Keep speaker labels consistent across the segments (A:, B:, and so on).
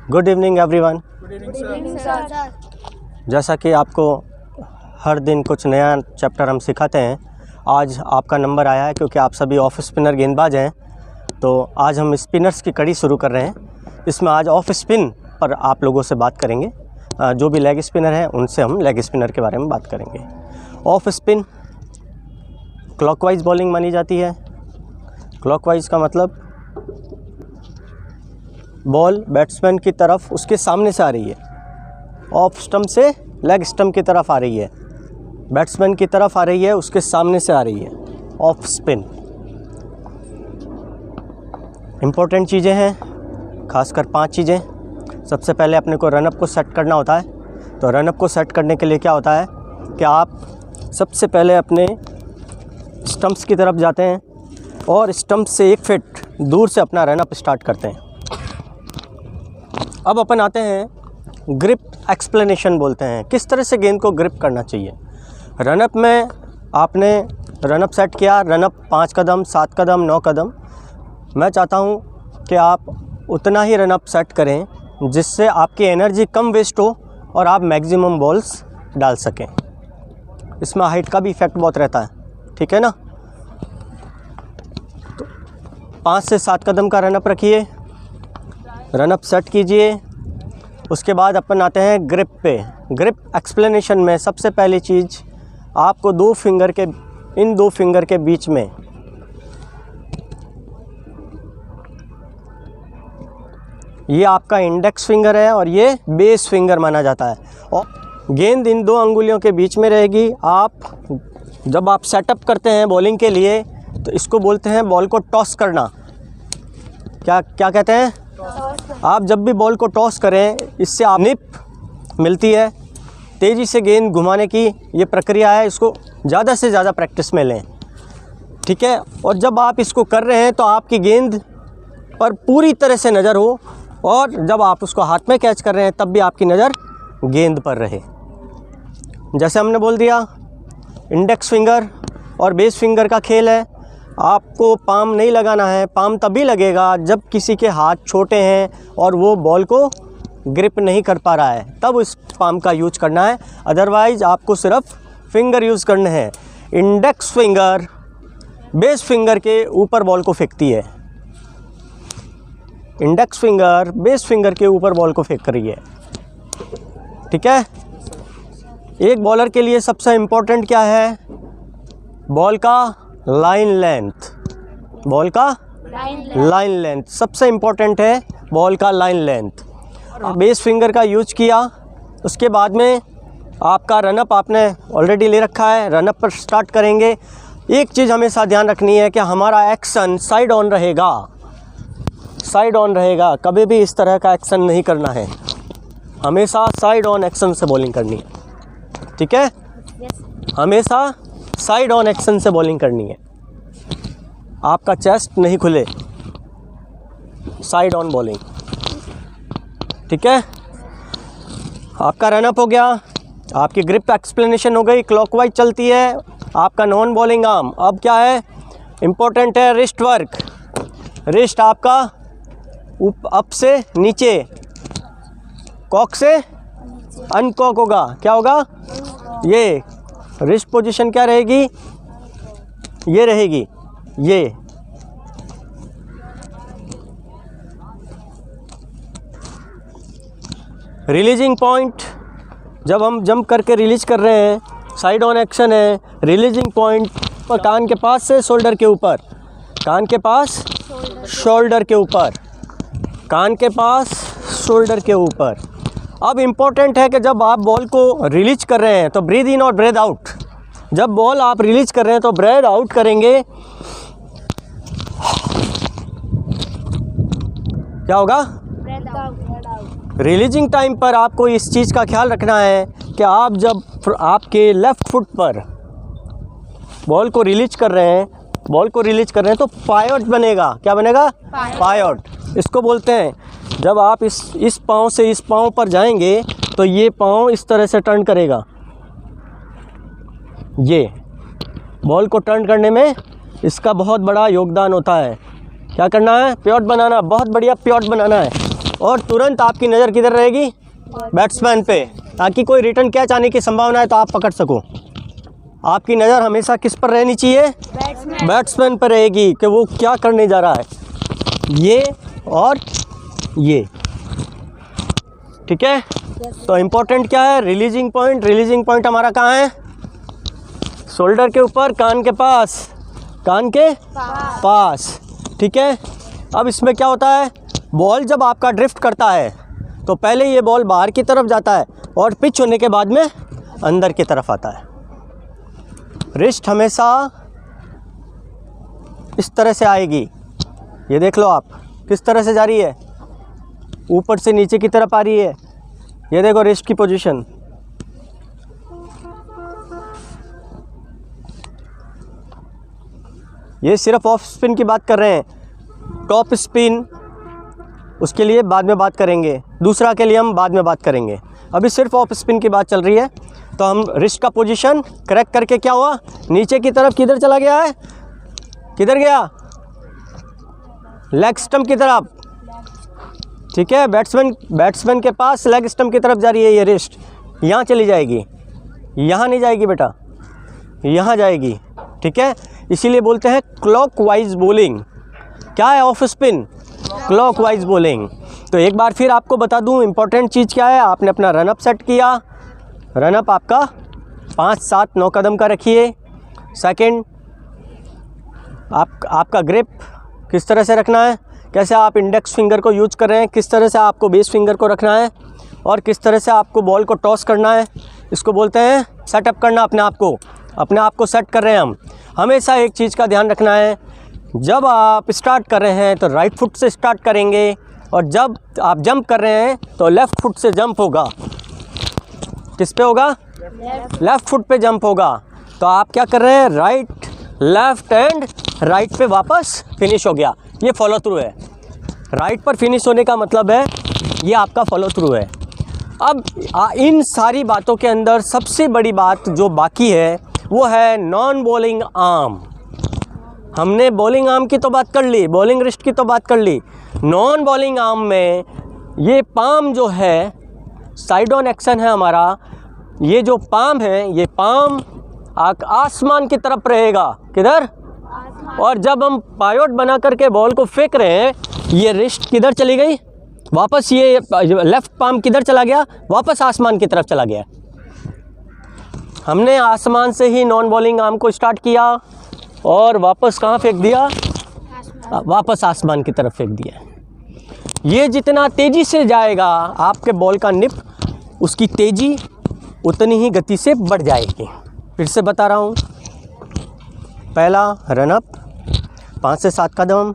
A: Good evening everyone.
B: Good evening sir.
A: जैसा कि आपको हर दिन कुछ नया चैप्टर हम सिखाते हैं, आज आपका नंबर आया है क्योंकि आप सभी ऑफ स्पिनर गेंदबाज हैं। तो आज हम स्पिनर्स की कड़ी शुरू कर रहे हैं। इसमें आज ऑफ स्पिन पर आप लोगों से बात करेंगे। जो भी लेग स्पिनर हैं उनसे हम लेग स्पिनर के बारे में बात करेंगे। ऑफ स्पिन क्लॉकवाइज बॉलिंग मानी जाती है। क्लॉकवाइज का मतलब बॉल बैट्समैन की तरफ उसके सामने से आ रही है, ऑफ स्टंप से लेग स्टंप की तरफ आ रही है, बैट्समैन की तरफ आ रही है, उसके सामने से आ रही है, ऑफ स्पिन। इम्पोर्टेंट चीज़ें हैं, खासकर 5 चीज़ें। सबसे पहले अपने को रनअप को सेट करना होता है। तो रनअप को सेट करने के लिए क्या होता है कि आप सबसे पहले अपने स्टंप्स की तरफ जाते हैं और स्टंप से 1 फीट दूर से अपना रनअप स्टार्ट करते हैं। अब अपन आते हैं ग्रिप एक्सप्लेनेशन बोलते हैं, किस तरह से गेंद को ग्रिप करना चाहिए। रनअप में आपने रनअप सेट किया, रनअप 5 कदम, 7 कदम, 9 कदम। मैं चाहता हूं कि आप उतना ही रनअप सेट करें जिससे आपकी एनर्जी कम वेस्ट हो और आप मैक्सिमम बॉल्स डाल सकें। इसमें हाइट का भी इफ़ेक्ट बहुत रहता है, ठीक है ना। तो 5 से 7 कदम का रनअप रखिए, रनअप सेट कीजिए। उसके बाद अपन आते हैं ग्रिप पे। ग्रिप एक्सप्लेनेशन में सबसे पहली चीज़ आपको इन दो फिंगर के बीच में ये आपका इंडेक्स फिंगर है और ये बेस फिंगर माना जाता है, और गेंद इन 2 अंगुलियों के बीच में रहेगी। जब आप सेटअप करते हैं बॉलिंग के लिए तो इसको बोलते हैं बॉल को टॉस करना। क्या कहते हैं? आप जब भी बॉल को टॉस करें, इससे आप निप मिलती है, तेज़ी से गेंद घुमाने की ये प्रक्रिया है। इसको ज़्यादा से ज़्यादा प्रैक्टिस में लें, ठीक है। और जब आप इसको कर रहे हैं तो आपकी गेंद पर पूरी तरह से नज़र हो, और जब आप उसको हाथ में कैच कर रहे हैं तब भी आपकी नज़र गेंद पर रहे। जैसे हमने बोल दिया, इंडेक्स फिंगर और बेस फिंगर का खेल है। आपको पाम नहीं लगाना है। पाम तभी लगेगा जब किसी के हाथ छोटे हैं और वो बॉल को ग्रिप नहीं कर पा रहा है, तब इस पाम का यूज करना है। अदरवाइज़ आपको सिर्फ फिंगर यूज़ करने हैं। इंडेक्स फिंगर बेस फिंगर के ऊपर बॉल को फेंकती है। इंडेक्स फिंगर बेस फिंगर के ऊपर बॉल को फेंक रही है, ठीक है। एक बॉलर के लिए सबसे इम्पोर्टेंट क्या है? बॉल का लाइन लेंथ। बॉल का लाइन लेंथ सबसे इम्पोर्टेंट है, बॉल का लाइन लेंथ। बेस फिंगर का यूज किया, उसके बाद में आपका रनअप आपने ऑलरेडी ले रखा है, रनअप पर स्टार्ट करेंगे। एक चीज़ हमेशा ध्यान रखनी है कि हमारा एक्शन साइड ऑन रहेगा, साइड ऑन रहेगा। कभी भी इस तरह का एक्शन नहीं करना है, हमेशा साइड ऑन एक्शन से बॉलिंग करनी है, ठीक है। हमेशा साइड ऑन एक्शन से बॉलिंग करनी है। आपका चेस्ट नहीं खुले, साइड ऑन बॉलिंग, ठीक है। आपका रनअप हो गया, आपकी ग्रिप एक्सप्लेनेशन हो गई, क्लॉकवाइज चलती है। आपका नॉन बॉलिंग आर्म अब क्या है? इम्पोर्टेंट है रिस्ट वर्क। रिस्ट आपका अप से नीचे, कॉक से अनकॉक होगा। क्या होगा? ये रिस्ट पोजीशन क्या रहेगी? ये रहेगी, ये। रिलीजिंग पॉइंट, जब हम जंप करके रिलीज कर रहे हैं, साइड ऑन एक्शन है। रिलीजिंग पॉइंट पर कान के पास से शोल्डर के ऊपर, कान के पास शोल्डर के ऊपर, कान के पास शोल्डर के ऊपर। अब इम्पोर्टेंट है कि जब आप बॉल को रिलीज कर रहे हैं तो ब्रीथ इन और ब्रीथ आउट। जब बॉल आप रिलीज कर रहे हैं तो ब्रीथ आउट करेंगे, क्या होगा? रिलीजिंग टाइम पर आपको इस चीज़ का ख्याल रखना है कि आप जब आपके लेफ़्ट फुट पर बॉल को रिलीज कर रहे हैं, तो पायोट बनेगा। क्या बनेगा? पायोट। इसको बोलते हैं, जब आप इस पाँव से इस पाँव पर जाएंगे तो ये पाँव इस तरह से टर्न करेगा। ये बॉल को टर्न करने में इसका बहुत बड़ा योगदान होता है। क्या करना है? प्यॉट बनाना, बहुत बढ़िया प्यॉट बनाना है। और तुरंत आपकी नज़र किधर रहेगी? बैट्समैन पे, ताकि कोई रिटर्न कैच आने की संभावना है तो आप पकड़ सको। आपकी नज़र हमेशा किस पर रहनी चाहिए? बैट्समैन पर रहेगी कि वो क्या करने जा रहा है, ये और ये। ठीक है, तो इम्पोर्टेंट क्या है? Releasing point. रिलीजिंग पॉइंट हमारा कहाँ है? शोल्डर के ऊपर, कान के पास, कान के पास। ठीक है, अब इसमें क्या होता है? बॉल जब आपका ड्रिफ्ट करता है तो पहले ये बॉल बाहर की तरफ जाता है और पिच होने के बाद में अंदर की तरफ आता है। रिस्ट हमेशा इस तरह से आएगी। ये देख लो आप किस तरह से जा रही है, ऊपर से नीचे की तरफ आ रही है। ये देखो रिस्ट की पोजीशन। ये सिर्फ ऑफ स्पिन की बात कर रहे हैं। टॉप स्पिन उसके लिए बाद में बात करेंगे, दूसरा के लिए हम बाद में बात करेंगे। अभी सिर्फ ऑफ स्पिन की बात चल रही है। तो हम रिस्ट का पोजीशन करेक्ट करके क्या हुआ? नीचे की तरफ किधर चला गया है? किधर गया? लेग स्टंप की तरफ। ठीक है, बैट्समैन के पास लेग स्टंप की तरफ जा रही है ये रिस्ट। यहाँ चली जाएगी, यहाँ नहीं जाएगी बेटा, यहाँ जाएगी। ठीक है, इसीलिए बोलते हैं क्लॉकवाइज बॉलिंग। क्या है ऑफ स्पिन? Clockwise bowling. तो एक बार फिर आपको बता दूं इम्पोर्टेंट चीज़ क्या है। आपने अपना रनअप सेट किया, रनअप आपका 5, 7, 9 कदम का रखिए। सेकंड, आपका ग्रिप किस तरह से रखना है, कैसे आप इंडेक्स फिंगर को यूज कर रहे हैं, किस तरह से आपको बेस फिंगर को रखना है और किस तरह से आपको बॉल को टॉस करना है, इसको बोलते हैं सेटअप करना। अपने आप को सेट कर रहे हैं हम। हमेशा एक चीज़ का ध्यान रखना है, जब आप स्टार्ट कर रहे हैं तो राइट फुट से स्टार्ट करेंगे और जब आप जंप कर रहे हैं तो लेफ़्ट फुट से जंप होगा। किस पे होगा? लेफ़्ट फुट पे जंप होगा। तो आप क्या कर रहे हैं? राइट, लेफ़्ट एंड राइट पे वापस फिनिश हो गया। ये फॉलो थ्रू है। राइट पर फिनिश होने का मतलब है ये आपका फॉलो थ्रू है। अब इन सारी बातों के अंदर सबसे बड़ी बात जो बाकी है वो है नॉन बॉलिंग आर्म। हमने बॉलिंग आर्म की तो बात कर ली, बॉलिंग रिस्ट की तो बात कर ली। नॉन बॉलिंग आर्म में ये पाम जो है, साइड ऑन एक्शन है हमारा। ये जो पाम है, ये पाम आसमान की तरफ रहेगा। किधर? और जब हम पायोट बना करके बॉल को फेंक रहे हैं, ये रिस्ट किधर चली गई? वापस ये लेफ़्ट पाम किधर चला गया? वापस आसमान की तरफ चला गया। हमने आसमान से ही नॉन बॉलिंग आर्म को स्टार्ट किया और वापस कहाँ फेंक दिया? वापस आसमान की तरफ फेंक दिया। ये जितना तेज़ी से जाएगा आपके बॉल का निप, उसकी तेज़ी उतनी ही गति से बढ़ जाएगी। फिर से बता रहा हूँ, पहला रनअप 5 से 7 कदम,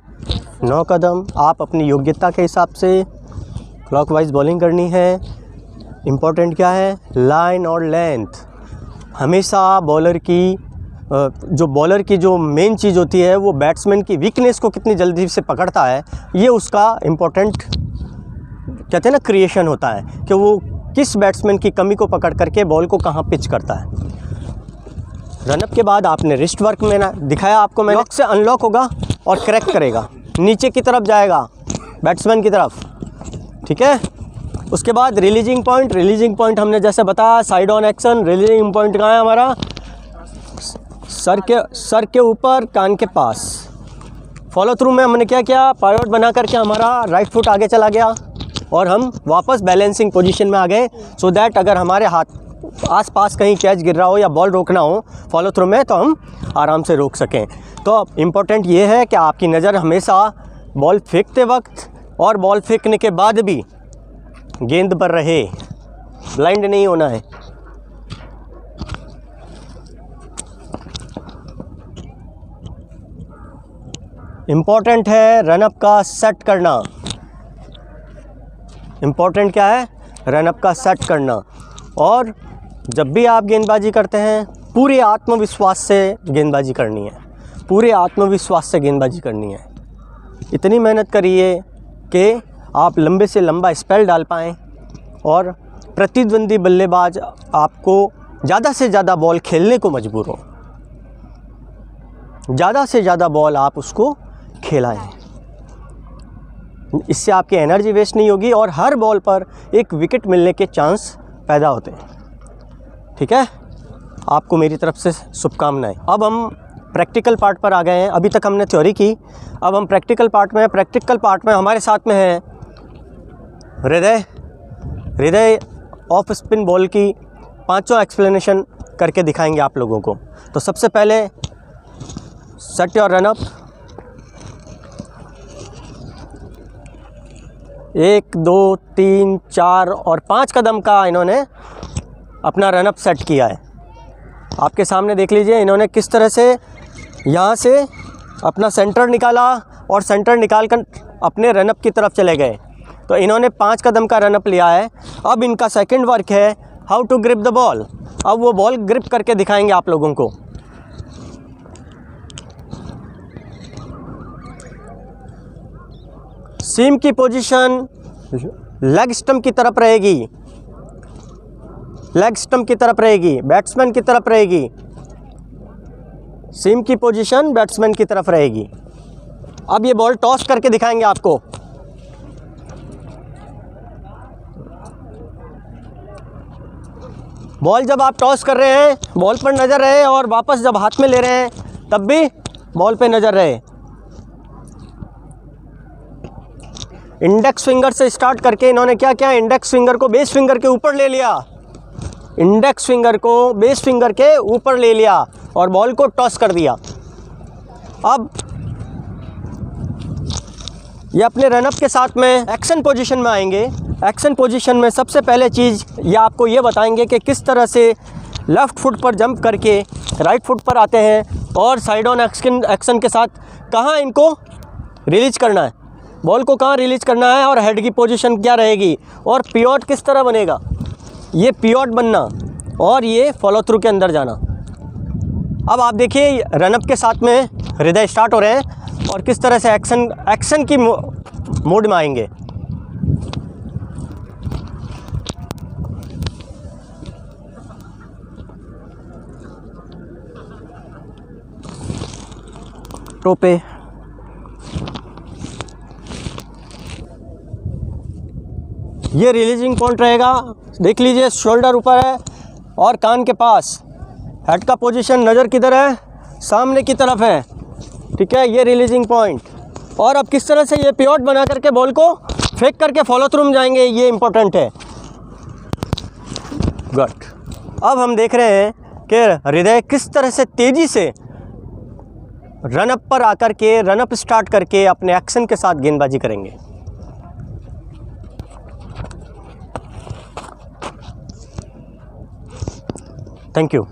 A: 9 कदम। आप अपनी योग्यता के हिसाब से क्लॉकवाइज बॉलिंग करनी है। इम्पोर्टेंट क्या है? लाइन और लेंथ। हमेशा बॉलर की जो मेन चीज़ होती है वो बैट्समैन की वीकनेस को कितनी जल्दी से पकड़ता है, ये उसका इम्पोर्टेंट कहते हैं ना क्रिएशन होता है कि वो किस बैट्समैन की कमी को पकड़ करके बॉल को कहाँ पिच करता है। रनअप के बाद आपने रिस्ट वर्क में ना दिखाया आपको, मैंने लॉक से अनलॉक होगा और क्रैक करेगा, नीचे की तरफ जाएगा बैट्समैन की तरफ। ठीक है, उसके बाद रिलीजिंग पॉइंट हमने जैसे बताया side on action. Releasing point कहाँ है हमारा? सर के ऊपर, कान के पास। फॉलो थ्रू में हमने क्या किया? पायोट बना करके हमारा राइट फुट आगे चला गया और हम वापस बैलेंसिंग पोजीशन में आ गए, सो दैट अगर हमारे हाथ आसपास कहीं कैच गिर रहा हो या बॉल रोकना हो फॉलो थ्रू में तो हम आराम से रोक सकें। तो इम्पोर्टेंट ये है कि आपकी नज़र हमेशा बॉल फेंकते वक्त और बॉल फेंकने के बाद भी गेंद पर रहे, ब्लाइंड नहीं होना है। इम्पोर्टेंट है रनअप का सेट करना। इम्पोर्टेंट क्या है? रनअप का सेट करना। और जब भी आप गेंदबाजी करते हैं पूरे आत्मविश्वास से गेंदबाजी करनी है, पूरे आत्मविश्वास से गेंदबाजी करनी है। इतनी मेहनत करिए कि आप लंबे से लंबा स्पेल डाल पाएँ और प्रतिद्वंदी बल्लेबाज आपको ज़्यादा से ज़्यादा बॉल खेलने को मजबूर हो, ज़्यादा से ज़्यादा बॉल आप उसको खिलाएं। इससे आपकी एनर्जी वेस्ट नहीं होगी और हर बॉल पर एक विकेट मिलने के चांस पैदा होते हैं। ठीक है, आपको मेरी तरफ से शुभकामनाएं। अब हम प्रैक्टिकल पार्ट पर आ गए हैं। अभी तक हमने थ्योरी की, अब हम प्रैक्टिकल पार्ट में हैं। प्रैक्टिकल पार्ट में हमारे साथ में है हृदय ऑफ स्पिन बॉल की पांचों एक्सप्लेनेशन करके दिखाएंगे आप लोगों को। तो सबसे पहले सेट योर रन अप, 1 2 3 4 और 5 कदम का इन्होंने अपना रन अप सेट किया है। आपके सामने देख लीजिए इन्होंने किस तरह से यहाँ से अपना सेंटर निकाला और सेंटर निकाल कर अपने रन अप की तरफ चले गए। तो इन्होंने 5 कदम का रन अप लिया है। अब इनका सेकंड वर्क है how to grip the ball. अब वो बॉल ग्रिप करके दिखाएंगे आप लोगों को। सीम की पोजीशन लेग स्टंप की तरफ रहेगी, लेग स्टंप की तरफ रहेगी, बैट्समैन की तरफ रहेगी। सीम की पोजीशन बैट्समैन की तरफ रहेगी। अब ये बॉल टॉस करके दिखाएंगे आपको। बॉल जब आप टॉस कर रहे हैं बॉल पर नज़र रहे और वापस जब हाथ में ले रहे हैं तब भी बॉल पे नज़र रहे। इंडेक्स फिंगर से स्टार्ट करके इन्होंने क्या किया, इंडेक्स फिंगर को बेस फिंगर के ऊपर ले लिया, इंडेक्स फिंगर को बेस फिंगर के ऊपर ले लिया और बॉल को टॉस कर दिया। अब ये अपने रनअप के साथ में एक्शन पोजीशन में आएंगे। एक्शन पोजीशन में सबसे पहले चीज़ ये आपको ये बताएंगे कि किस तरह से लेफ़्ट फुट पर जंप करके राइट फुट पर आते हैं और साइड ऑन एक्शन के साथ कहाँ इनको रिलीज करना है, बॉल को कहाँ रिलीज करना है और हेड की पोजीशन क्या रहेगी और पिवट किस तरह बनेगा। ये पिवट बनना और ये फॉलो थ्रू के अंदर जाना। अब आप देखिए रनअप के साथ में हृदय स्टार्ट हो रहे हैं और किस तरह से एक्शन की मोड में आएंगे। टोपे ये रिलीजिंग पॉइंट रहेगा, देख लीजिए शोल्डर ऊपर है और कान के पास। हेड का पोजीशन नज़र किधर है, सामने की तरफ है। ठीक है, ये रिलीजिंग पॉइंट। और अब किस तरह से ये पिवट बना करके बॉल को फेंक करके फॉलो थ्रू में जाएंगे, ये इंपॉर्टेंट है। गुड। अब हम देख रहे हैं कि हृदय किस तरह से तेज़ी से रनअप पर आकर के रनअप स्टार्ट करके अपने एक्शन के साथ गेंदबाजी करेंगे। Thank you.